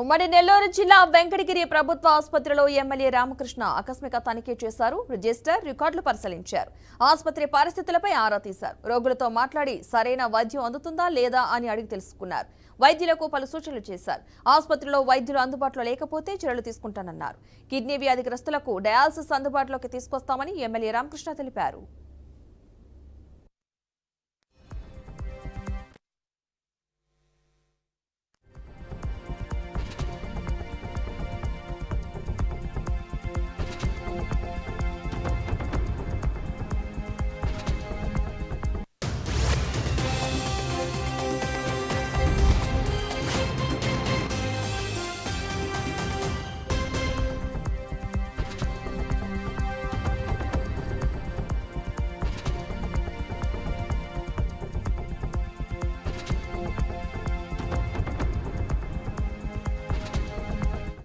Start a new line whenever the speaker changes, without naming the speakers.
ఉమ్మడి నెల్లూరు జిల్లా వెంకటగిరి ప్రభుత్వ ఆసుపత్రిలో ఎమ్మెల్యే రామకృష్ణ ఆకస్మిక తనిఖీ చేశారు. రిజిస్టర్ రికార్డులు పరిశీలించారు. ఆసుపత్రి పరిస్థితులపై ఆరా తీశారు. రోగులతో మాట్లాడి సరైన వైద్యం అందుతుందా లేదా అని అడిగి తెలుసుకున్నారు. వైద్యులకు పలు సూచనలు చేశారు. ఆసుపత్రిలో వైద్యులు అందుబాటులో లేకపోతే చర్యలు తీసుకుంటానన్నారు. కిడ్నీ వ్యాధిగ్రస్తులకు డయాలసిస్ అందుబాటులోకి తీసుకొస్తామని ఎమ్మెల్యే రామకృష్ణ తెలిపారు.